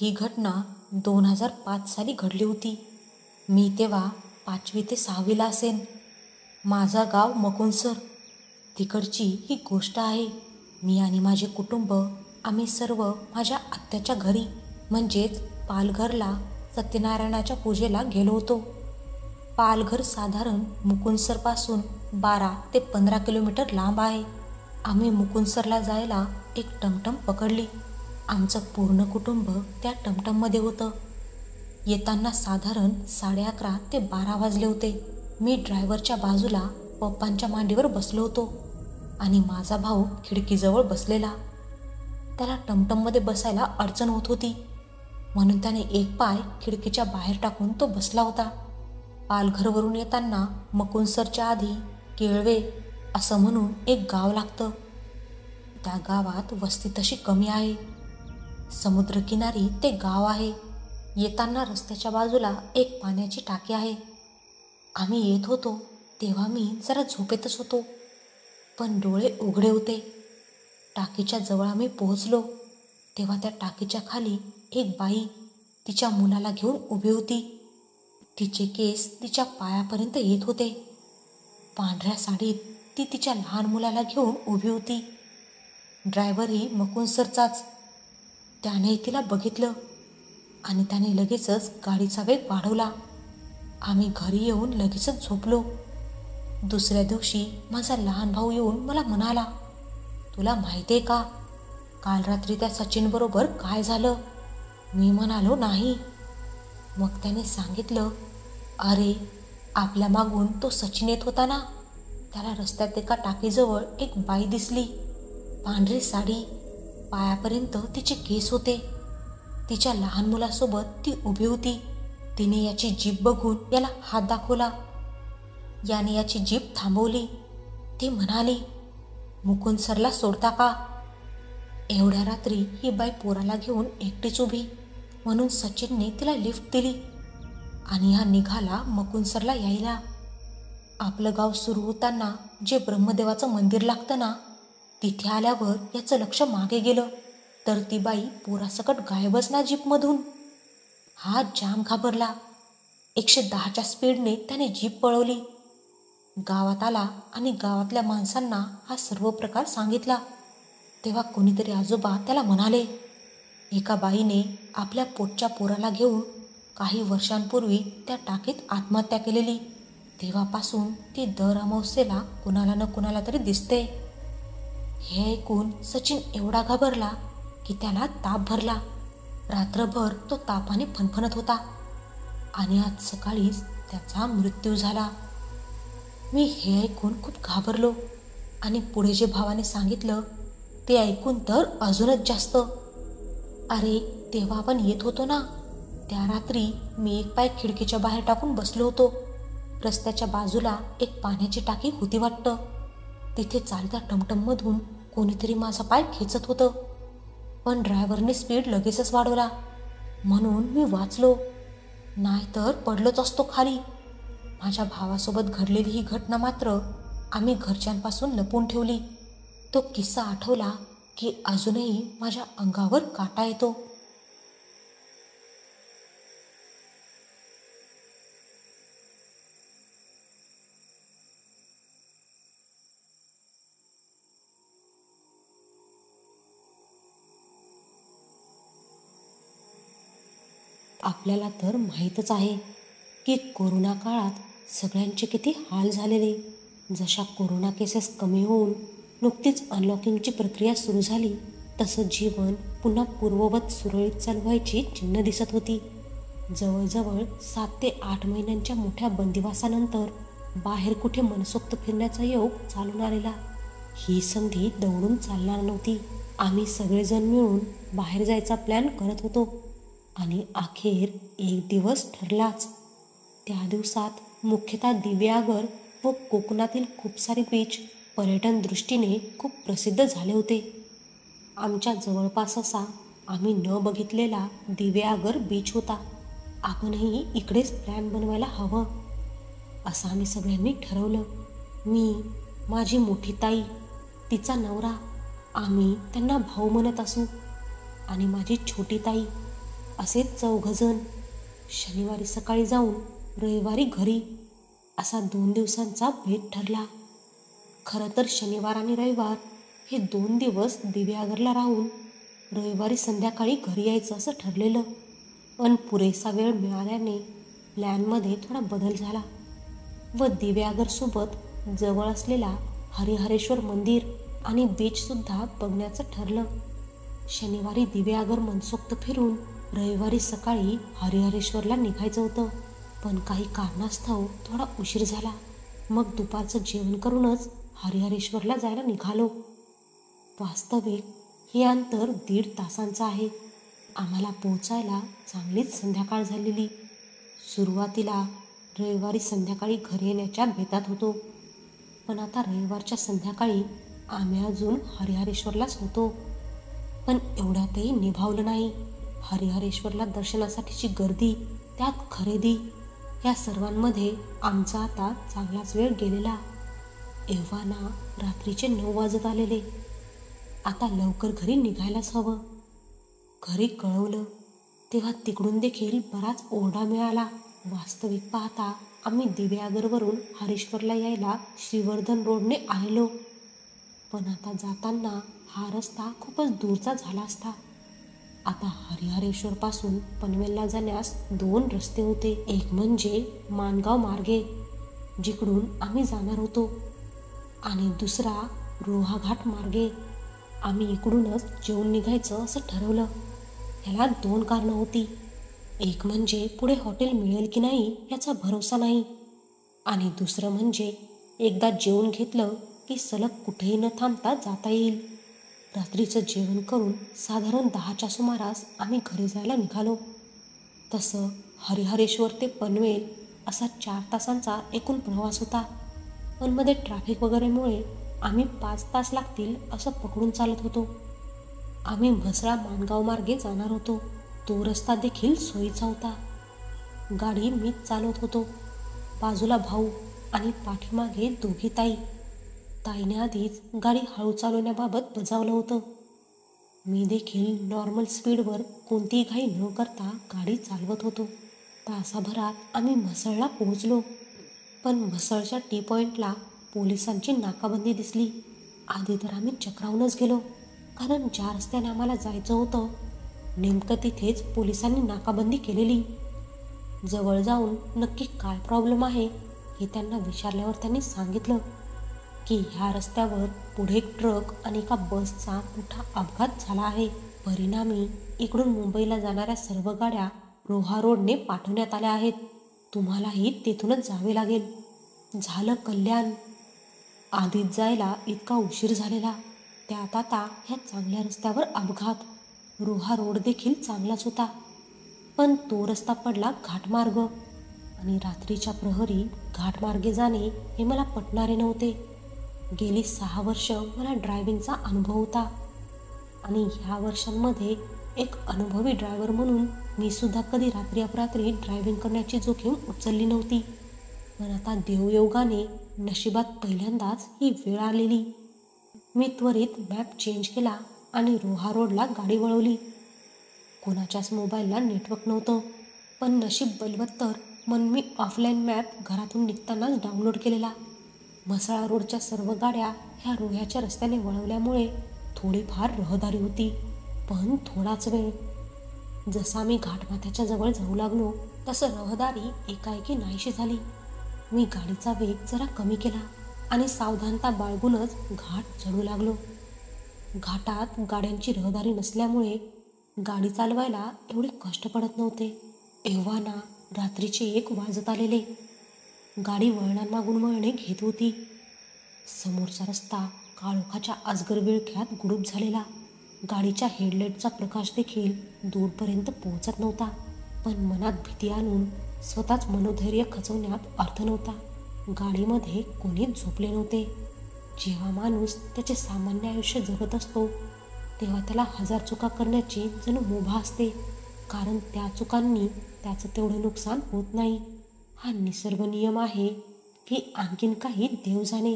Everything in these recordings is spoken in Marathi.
ही घटना 2005 साली घडली होती. मी तेव्हा 5वी ते 6वीला असेन. माझा गाव मकुनसर. तिकडची ही गोष्ट आहे. मी आणि माझे कुटुंब आम्ही सर्व माझ्या आत्याच्या घरी म्हणजेच पालघरला सत्यनारायणाच्या पूजेला गेलो होतो. पालघर साधारण मुकुंदसरपासून 12 ते 15 किलोमीटर लांब आहे. आम्ही मुकुंदसरला जायला एक टमटम पकडली. आमचं पूर्ण कुटुंब त्या टमटममध्ये होतं. येताना साधारण 11:30 ते 12 वाजले होते. मी ड्रायव्हरच्या बाजूला पप्पांच्या मांडीवर बसलो होतो आणि माझा भाऊ खिडकीजवळ बसलेला. त्याला टमटममध्ये बसायला अडचण होत होती म्हणून त्याने एक पाय खिडकीच्या बाहेर टाकून तो बसला होता. पालघरवरून येताना मकुंदसरच्या आधी केळवे असं म्हणून एक गाव लागतं. त्या गावात वस्ती तशी कमी आहे. समुद्रकिनारी ते गाव आहे. येताना रस्त्याच्या बाजूला एक पाण्याची टाकी आहे. आम्ही येत होतो तेव्हा मी जरा झोपेतच होतो पण डोळे उघडे होते. टाकीच्या जवळ आम्ही पोहोचलो तेव्हा त्या टाकीच्या खाली एक बाई तिच्या मुलाला घेऊन उभी होती. तिचे केस तिच्या पायापर्यंत येत होते. पांढऱ्या साडीत ती तिच्या लहान मुलाला घेऊन उभी होती. ड्रायव्हरही मकुंदसरचाच. त्याने तिला बघितलं आणि त्याने लगेचच गाडीचा वेग वाढवला. आम्ही घरी येऊन लगेचच झोपलो. दुसऱ्या दिवशी माझा लहान भाऊ येऊन मला म्हणाला, तुला माहिती आहे का काल रात्री त्या सचिनबरोबर काय झालं? मी म्हणालो नाही. मग त्याने सांगितलं, अरे आपल्या मागून तो सचिन येत होता ना, त्याला रस्त्यात एका टाकीजवळ एक बाई दिसली. पांढरी साडी, पायापर्यंत तिचे केस होते. तिच्या लहान मुलासोबत ती उभी होती. तिने याची जीभ बघून याला हात दाखवला. याने याची जीभ थांबवली. ती म्हणाली, मुकुंदसरला सोडता का? एवढ्या रात्री ही बाई पोराला घेऊन एकटीच उभी म्हणून सचिनने तिला लिफ्ट दिली आणि हा निघाला मकुंदसरला यायला. आपलं गाव सुरू होताना जे ब्रह्मदेवाचं मंदिर लागतं ना, तिथे आल्यावर याचं लक्ष मागे गेलं तर ती बाई पोरासकट गायबच ना जीपमधून. हा जाम घाबरला. 110च्या स्पीडने त्याने जीप पळवली. गावात आला आणि गावातल्या माणसांना हा सर्व प्रकार सांगितला. तेव्हा कोणीतरी आजोबा त्याला म्हणाले, एका बाईने आपल्या पोटच्या पोराला घेऊन काही वर्षांपूर्वी त्या टाकीत आत्महत्या केलेली. तेव्हापासून ती दर अमावस्येला कुणाला न कुणाला तरी दिसते. हे ऐकून सचिन एवढा घाबरला की त्याला ताप भरला. रात्रभर तो तापाने फणफणत होता आणि आज सकाळीच त्याचा मृत्यू झाला. मी हे ऐकून खूप घाबरलो आणि पुढे जे भावाने सांगितलं ते ऐकून तर अजूनच जास्त. अरे तेव्हा आपण येत होतो ना, त्या रात्री मी एक पाय खिडकीच्या बाहेर टाकून बसलो होतो. रस्त्याच्या बाजूला एक पाण्याची टाकी होती वाटतं. तिथे चालत्या टमटममधून कोणीतरी माझा पाय खेचत होतं पण ड्रायव्हरने स्पीड लगेचच वाढवला म्हणून मी वाचलो, नाहीतर पडलोच असतो खाली. माझ्या भावासोबत घडलेली ही घटना मात्र आम्ही घरच्यांपासून लपवून ठेवली. तो किस्सा आठवला की अजूनही माझ्या अंगावर काटा येतो. आपल्याला तर माहीतच आहे की कोरोना काळात सगळ्यांचे किती हाल झालेले. जशा कोरोना केसेस कमी होऊन नुकतीच अनलॉकिंगची प्रक्रिया सुरू झाली तसं जीवन पुन्हा पूर्ववत सुरळीत चालू व्हायची चिन्ह दिसत होती. जवळजवळ 7 ते 8 महिन्यांच्या मोठ्या बंदिवासानंतर बाहेर कुठे मनसोक्त फिरण्याचा योग चालून आलेला. ही संधी दौडून चालणार नव्हती. आम्ही सगळेजण मिळून बाहेर जायचा प्लॅन करत होतो आणि अखेर एक दिवस ठरलाच. त्या दिवसात मुख्यतः दिव्यागर व कोकणातील खूप सारे बीच पर्यटन दृष्टीने खूप प्रसिद्ध झाले होते. आमच्या जवळपास असा आम्ही न बघितलेला दिव्यागर बीच होता. आपणही इकडेच प्लॅन बनवायला हवं असं आम्ही सगळ्यांनी ठरवलं. मी, माझी मोठी ताई, तिचा नवरा, आम्ही त्यांना भाऊ म्हणत असू, आणि माझी छोटी ताई असेच 4 शनिवारी सकाळी जाऊन रविवारी घरी, असा 2 दिवसांचा बेत ठरला. खरं तर शनिवार आणि रविवार हे 2 दिवस दिव्यागरला राहून रविवारी संध्याकाळी घरी यायचं असं ठरलेलं. पण पुरेसा वेळ मिळाल्याने प्लॅनमध्ये थोडा बदल झाला व दिव्यागरसोबत जवळ असलेला हरिहरेश्वर मंदिर आणि बीचसुद्धा बघण्याचं ठरलं. शनिवारी दिव्यागर मनसोक्त फिरून रविवारी सकाळी हरिहरेश्वरला निघायचं होतं. पण काही कारणास्तव थोडा उशीर झाला. मग दुपारचं जेवण करूनच हरिहरेश्वरला जायला निघालो. वास्तविक हे अंतर 1.5 तासांचं आहे. आम्हाला पोहोचायला चांगलीच संध्याकाळ झालेली. सुरुवातीला रविवारी संध्याकाळी घरी येण्याच्या बेतात होतो. पण आता रविवारच्या संध्याकाळी आम्ही अजून हरिहरेश्वरलाच होतो. पण एवढ्यातही निभावलं नाही. हरिहरेश्वरला दर्शनासाठीची गर्दी, त्यात खरेदी, या सर्वांमध्ये आमचा आता चांगलाच वेळ गेलेला. एव्हाना रात्रीचे 9 वाजत आलेले. आता लवकर घरी निघायलाच हवं. घरी कळवलं तेव्हा तिकडून देखील बराच ओरडा मिळाला. वास्तविक पाहता आम्ही दिव्यागरवरून हरेश्वरला यायला श्रीवर्धन रोडने आलेलो. पण आता जाताना हा रस्ता खूपच दूरचा झाला असता. आता हरिहरेश्वरपासून पनवेलला जाण्यास 2 रस्ते होते. एक म्हणजे माणगाव मार्गे, जिकडून आम्ही जाणार होतो, आणि दुसरा रोहा घाट मार्गे. आम्ही इकडूनच जेवून निघायचं असं ठरवलं. ह्याला 2 कारणं होती. एक म्हणजे पुढे हॉटेल मिळेल की नाही याचा भरोसा नाही, आणि दुसरं म्हणजे एकदा जेवून घेतलं की सलग कुठेही न थांबता जाता येईल. रात्रीचं जेवण करून साधारण 10च्या सुमारास आम्ही घरी जायला निघालो. तसं हरिहरेश्वर ते पनवेल असा 4 तासांचा एकूण प्रवास होता. पण मध्ये ट्रॅफिक वगैरेमुळे आम्ही 5 तास लागतील असं पकडून चालत होतो. आम्ही म्हसळा माणगाव मार्गे जाणार होतो. तो रस्ता देखील सोयीचा होता. गाडी मीच चालवत होतो. बाजूला भाऊ आणि पाठीमागे दोघी ताई. ताईने आधीच गाडी हळू चालवण्याबाबत बजावलं होतं. मी देखील नॉर्मल स्पीडवर कोणतीही घाई न करता गाडी चालवत होतो. तासाभरात आम्ही म्हसळला पोहोचलो. पण म्हसळच्या टी पॉईंटला पोलिसांची नाकाबंदी दिसली. आधी तर आम्ही चक्रावूनच गेलो, कारण ज्या रस्त्याने आम्हाला जायचं होतं नेमकं तिथेच पोलिसांनी नाकाबंदी केलेली. जवळ जाऊन नक्की काय प्रॉब्लेम आहे हे त्यांना विचारल्यावर त्यांनी सांगितलं की ह्या रस्त्यावर पुढे एक ट्रक आणि एका बसचा मोठा अपघात झाला आहे. परिणामी इकडून मुंबईला जाणाऱ्या सर्व गाड्या रोहा रोडने पाठवण्यात आल्या आहेत. तुम्हालाही तेथूनच जावे लागेल. झालं कल्याण. आधीच जायला इतका उशीर झालेला, त्यात आता ह्या चांगल्या रस्त्यावर अपघात. रोहा रोड देखील चांगलाच होता, पण तो रस्ता पडला घाटमार्ग, आणि रात्रीच्या प्रहरी घाटमार्गे जाणे हे मला पटणारे नव्हते. गेली 6 वर्ष मला ड्रायव्हिंगचा अनुभव होता, आणि ह्या वर्षांमध्ये एक अनुभवी ड्रायव्हर म्हणून मी सुद्धा कधी रात्री अपरात्री ड्रायव्हिंग करण्याची जोखीम उचलली नव्हती. पण आता देवयोगाने नशिबात पहिल्यांदाच ही वेळ आलेली. मी त्वरित मॅप चेंज केला आणि रोहा रोडला गाडी वळवली. कोणाच्याच मोबाईलला नेटवर्क नव्हतं, पण नशीब बलवत्तर म्हणून मी ऑफलाईन मॅप घरातून निघतानाच डाउनलोड केलेला. म्हसळा रोडच्या सर्व गाड्या ह्या रोह्याच्या रस्त्याने वळवल्यामुळे थोडीफार रहदारी होती, पण थोडाच वेळ. जसा मी घाटमाथ्याच्या जवळ जाऊ लागलो तसं रहदारी एकाएकी नाहीशी झाली. मी गाडीचा वेग जरा कमी केला आणि सावधानता बाळगूनच घाट चढू लागलो. घाटात गाड्यांची रहदारी नसल्यामुळे गाडी चालवायला एवढे कष्ट पडत नव्हते. एव्हाना रात्रीचे 1 वाजत आलेले. गाडी वळणांमागून वळणे घेत होती. समोरचा रस्ता काळोखाच्या अजगर विळख्यात गुडूप झालेला. गाडीच्या हेडलाईटचा प्रकाश देखील दूरपर्यंत पोहोचत नव्हता. पण मनात भीती आणून स्वतःच मनोधैर्य खचवण्यात अर्थ नव्हता. गाडीमध्ये कोणीच झोपले नव्हते. जेव्हा माणूस त्याचे सामान्य आयुष्य जगत असतो तेव्हा त्याला 1000 चुका करण्याची जणू मुभा असते, कारण त्या चुकांनी त्याचं तेवढं नुकसान होत नाही. हा निसर्ग नियम आहे की आणखीन काही देव जाणे.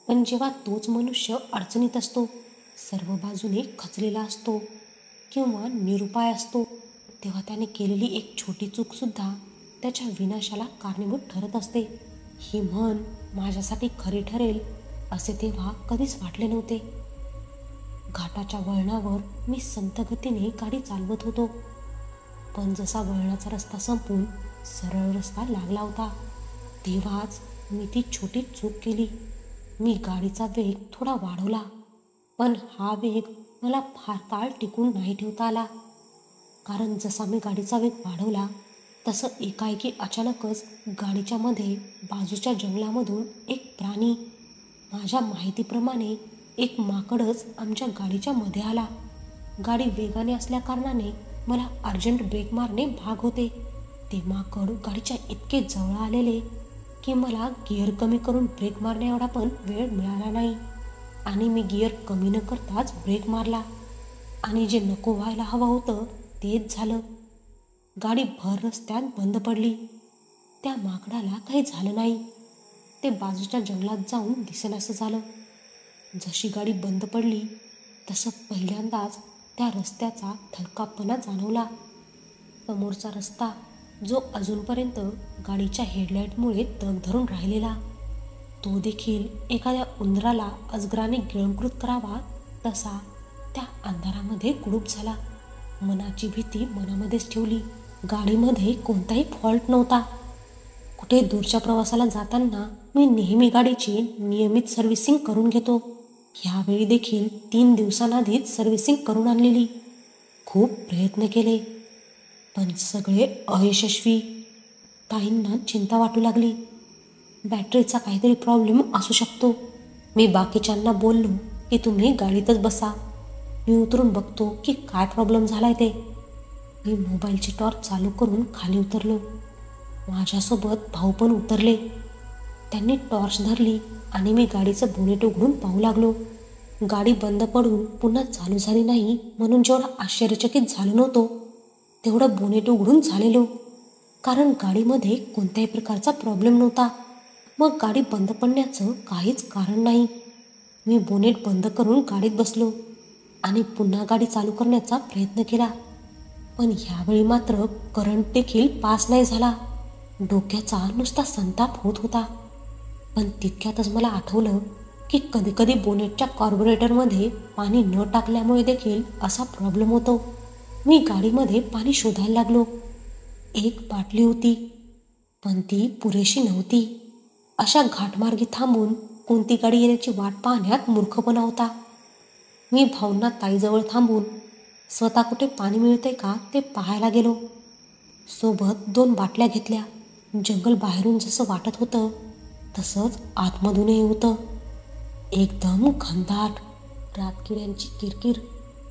पण जेव्हा तोच मनुष्य अडचणीत असतो, सर्व बाजूने खचलेला असतो किंवा निरुपाय असतो, तेव्हा त्याने केलेली एक छोटी चूकसुद्धा त्याच्या विनाशाला कारणीभूत ठरत असते. ही म्हण माझ्यासाठी खरी ठरेल असे तेव्हा कधीच वाटले नव्हते. घाटाच्या वळणावर मी संथ गतीने गाडी चालवत होतो, पण जसा वळणाचा रस्ता संपून सरळ रस्ता लागला होता तेव्हाच मी ती छोटी चूक केली. मी गाडीचा वेग थोडा वाढवला, पण हा वेग मला फार काळ टिकून नाही ठेवता आला. कारण जसा मी गाडीचा वेग वाढवला तसं एकाएकी अचानकच गाडीच्या मध्ये बाजूच्या जंगलामधून एक प्राणी, माझ्या माहितीप्रमाणे एक माकडच आमच्या गाडीच्या मध्ये आला. गाडी वेगाने असल्याकारणाने मला अर्जंट ब्रेक मारणे भाग होते. ते माकड गाडीच्या इतके जवळ आलेले की मला गिअर कमी करून ब्रेक मारण्या एवढा पण वेळ मिळाला नाही आणि मी गिअर कमी न करताच ब्रेक मारला आणि जे नको व्हायला हवं होतं तेच झालं. गाडी भर रस्त्यात बंद पडली. त्या माकडाला काही झालं नाही. ते बाजूच्या जंगलात जाऊन दिसेनासं झालं. जशी गाडी बंद पडली तसं पहिल्यांदाच त्या रस्त्याचा थलकापणा जाणवला. समोरचा रस्ता जो अजूनपर्यंत गाडीच्या हेडलाईटमुळे तग धरून राहिलेला, तो देखील एखाद्या उंदराला अजगराने गिळंकृत करावा तसा त्या अंधारामध्ये गुडूप झाला. मनाची भीती मनामध्येच ठेवली. गाडीमध्ये कोणताही फॉल्ट नव्हता. कुठे दूरच्या प्रवासाला जाताना मी नेहमी गाडीची नियमित सर्व्हिसिंग करून घेतो. ह्यावेळी देखील 3 दिवसांआधीच सर्व्हिसिंग करून आणलेली. खूप प्रयत्न केले पण सगळे अयशस्वी. ताईंना चिंता वाटू लागली. बॅटरीचा काहीतरी प्रॉब्लेम असू शकतो. मी बाकीच्यांना बोललो की तुम्ही गाडीतच बसा, मी उतरून बघतो की काय प्रॉब्लेम झालाय ते. मी मोबाईलची टॉर्च चालू करून खाली उतरलो. माझ्यासोबत भाऊ पण उतरले. त्यांनी टॉर्च धरली आणि मी गाडीचं बोनेट उघडून पाहू लागलो. गाडी बंद पडून पुन्हा चालू झाली नाही म्हणून जेवढा आश्चर्यचकित झालो नव्हतो तेवढं बोनेट उघडून झालेलो, कारण गाडीमध्ये कोणत्याही प्रकारचा प्रॉब्लेम नव्हता. मग गाडी बंद पडण्याचं काहीच कारण नाही. मी बोनेट बंद करून गाडीत बसलो आणि पुन्हा गाडी चालू करण्याचा प्रयत्न केला, पण ह्यावेळी मात्र करंट देखील पास नाही झाला. डोक्याचा नुसता संताप होत होता. पण तितक्यातच मला आठवलं की कधीकधी बोनेटच्या कार्बोरेटरमध्ये पाणी न टाकल्यामुळे देखील असा प्रॉब्लेम होतो. मी गाडीमध्ये पाणी शोधायला लागलो. एक बाटली होती पण ती पुरेशी नव्हती. अशा घाटमार्गी थांबून कोणती गाडी येण्याची वाट पाहण्यात मूर्खपणा होता. मी भाऊंना ताईजवळ थांबून स्वतः कुठे पाणी मिळते का ते पाहायला गेलो. सोबत 2 बाटल्या घेतल्या. जंगल बाहेरून जसं वाटत होतं तसंच आतमधूनही होतं. एकदम घनदाट. रातकिड्यांची किरकिर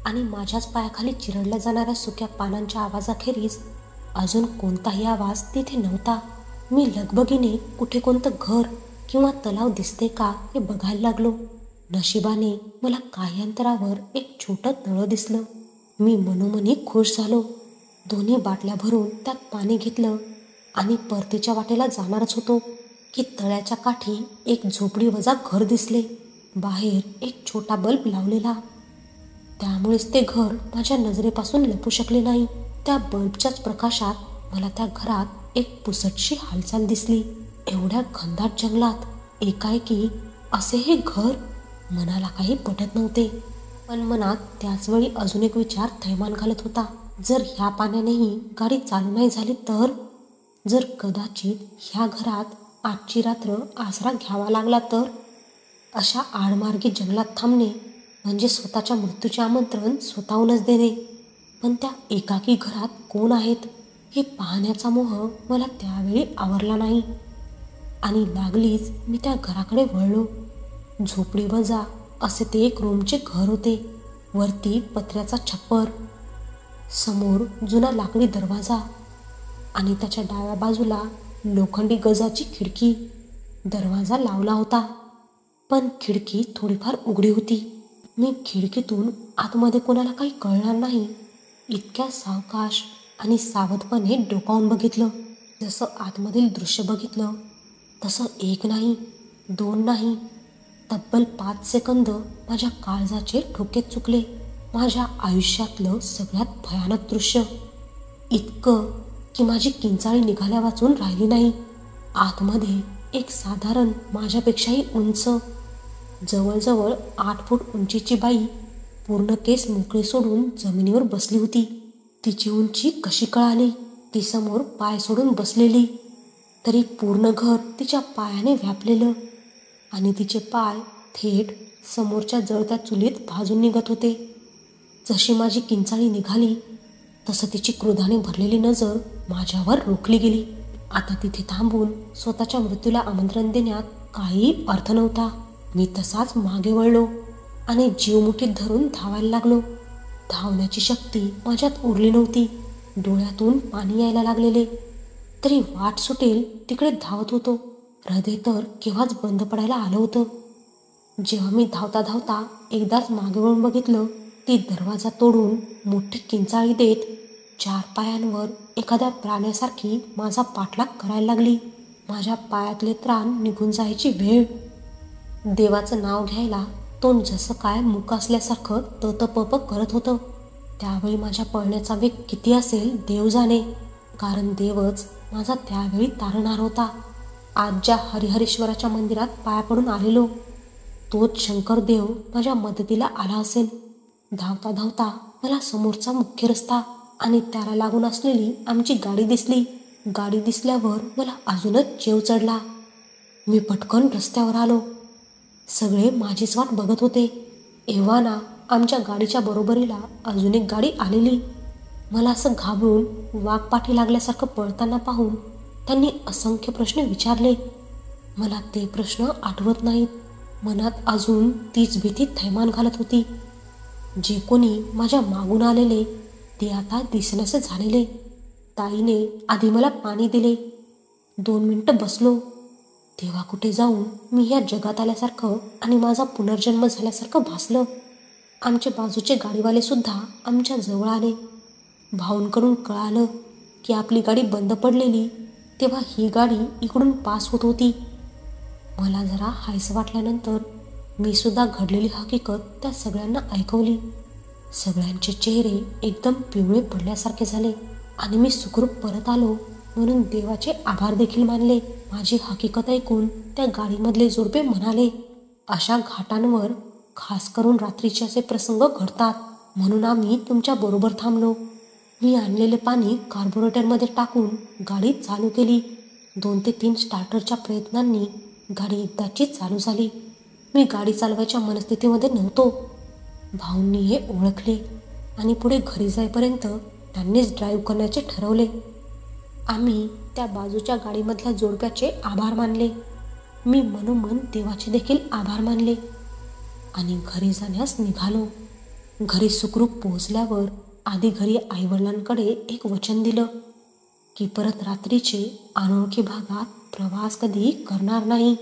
आणि माझ्याच पायाखाली चिरडल्या जाणाऱ्या सुक्या पानांच्या आवाजाखेरीज अजून कोणताही आवाज तिथे नव्हता. मी लगबगीने कुठे कोणतं घर किंवा तलाव दिसते का हे बघायला लागलो. नशिबाने मला काही अंतरावर एक छोटं तळं दिसलं. मी मनोमनी खुश झालो. 2 बाटल्या भरून त्यात पाणी घेतलं आणि परतीच्या वाटेला जाणारच होतो की तळ्याच्या काठी एक झोपडी वजा घर दिसले. बाहेर एक छोटा बल्ब लावलेला, त्यामुळेच ते घर माझ्या नजरेपासून लपू शकले नाही. त्या बल्बच्याच प्रकाशात मला त्या घरात एक पुसटशी हालचाल दिसली. एवढ्या घनदाट जंगलात एकाएकी असे हे घर मनाला काही पटत नव्हते. पण मनात त्याचवेळी अजून एक विचार थैमान घालत होता. जर ह्या पाण्यानेही गाडी चालू नाही झाली तर, जर कदाचित ह्या घरात आजची रात्र आसरा घ्यावा लागला तर. अशा आडमार्गी जंगलात थांबणे म्हणजे स्वतःच्या मृत्यूचे आमंत्रण स्वतःहूनच देणे. पण त्या एकाकी घरात कोण आहेत हे पाहण्याचा मोह मला त्यावेळी आवरला नाही आणि लागलीच मी त्या घराकडे वळलो. झोपडी वजा असे ते एक रूमचे घर होते. वरती पत्र्याचा छप्पर, समोर जुना लाकडी दरवाजा आणि त्याच्या डाव्या बाजूला लोखंडी गजाची खिडकी. दरवाजा लावला होता पण खिडकी थोडीफार उघडी होती. मी खिडकीतून आतमध्ये कोणाला काही कळणार नाही इतक्या सावकाश आणि सावधपणे डोकावून बघितलं. जसं आतमधील दृश्य बघितलं तसं 1 नाही 2 नाही, तब्बल 5 सेकंद माझ्या काळजाचे ठोके चुकले. माझ्या आयुष्यातलं सगळ्यात भयानक दृश्य. इतकं की माझी किंचाळी निघाल्या वाचून राहिली नाही. आतमध्ये एक साधारण माझ्यापेक्षाही उंच, जवळजवळ 8 फूट उंचीची बाई पूर्ण केस मोकळे सोडून जमिनीवर बसली होती. तिची उंची कशी कळाली? ती समोर पाय सोडून बसलेली, तरी पूर्ण घर तिच्या पायाने व्यापलेलं आणि तिचे पाय थेट समोरच्या जळत्या चुलीत भाजून निघत होते. जशी माझी किंचाळी निघाली तसं तिची क्रोधाने भरलेली नजर माझ्यावर रोखली गेली. आता तिथे थांबून स्वतःच्या मृत्यूला आमंत्रण देण्यात काही अर्थ नव्हता. मी तसाच मागे वळलो आणि जीव मुठीत धरून धावायला लागलो. धावण्याची शक्ती माझ्यात उरली नव्हती. डोळ्यातून पाणी यायला लागलेले, तरी वाट सुटेल तिकडे धावत होतो. हृदय तर केव्हाच बंद पडायला आलं होतं. जेव्हा मी धावता धावता एकदाच मागे वळून बघितलं, ती दरवाजा तोडून मोठी किंचाळी देत 4 पायांवर एखाद्या प्राण्यासारखी माझा पाठलाग करायला लागली. माझ्या पायातले त्राण निघून जायची वेळ. देवाचं नाव घ्यायला तोंड जसं काय मुक असल्यासारखं ततपप करत होतं. त्यावेळी माझ्या पळण्याचा वेग किती असेल देव जाणे, कारण देवच माझा त्यावेळी तारणहार होता. आज ज्या हरिहरेश्वराच्या मंदिरात पाया पडून आलेलो, तोच शंकर देव माझ्या मदतीला आला असेल. धावता धावता मला समोरचा मुख्य रस्ता आणि त्याला लागून असलेली आमची गाडी दिसली. गाडी दिसल्यावर मला अजूनच चेव चढला. मी पटकन रस्त्यावर आलो. सगळे माझीच वाट बघत होते. एव्हाना आमच्या गाडीच्या बरोबरीला अजून एक गाडी आलेली. मला असं घाबरून वाघपाठी लागल्यासारखं पळताना पाहून त्यांनी असंख्य प्रश्न विचारले. मला ते प्रश्न आठवत नाहीत. मनात अजून तीच भीती थैमान घालत होती. जे कोणी माझ्या मागून आलेले ते आता दिसेनासे झालेले. ताईने आधी मला पाणी दिले. 2 मिनिटं बसलो. तेव्हा कुठे जाऊन मी ह्या जगात आल्यासारखं आणि माझा पुनर्जन्म झाल्यासारखं भासलं. आमचे बाजूचे गाडीवाले सुद्धा आमच्या जवळ आले. भाऊंकडून कळालं की आपली गाडी बंद पडलेली, तेव्हा ही गाडी इकडून पास होत होती. मला जरा हायसं वाटल्यानंतर मी सुद्धा घडलेली हकीकत त्या सगळ्यांना ऐकवली. सगळ्यांचे चेहरे एकदम पिवळे पडल्यासारखे झाले आणि मी सुखरूप परत आलो म्हणून देवाचे आभार देखील मानले. माझी हकीकत ऐकून त्या गाडीमधले जोडपे म्हणाले, अशा घाटांवर खास करून रात्रीचे असे प्रसंग घडतात म्हणून आम्ही तुमच्या बरोबर थांबलो. मी आणलेले पाणी कार्बोरेटरमध्ये टाकून गाडी चालू केली. 2 ते 3 स्टार्टरच्या प्रयत्नांनी गाडी एकदाची चालू झाली. मी गाडी चालवायच्या मनस्थितीमध्ये नव्हतो. भाऊंनी हे ओळखले आणि पुढे घरी जाईपर्यंत त्यांनीच ड्राईव्ह करण्याचे ठरवले. आम्ही त्या बाजूच्या गाडीमधल्या जोडप्याचे आभार मानले. मी मनोमन देवाचे देखील आभार मानले आणि घरी जाण्यास निघालो. घरी सुखरूप पोहोचल्यावर आधी घरी आईवडिलांकडे एक वचन दिलं की परत रात्रीचे अनोळखी भागात प्रवास कधी करणार नाही.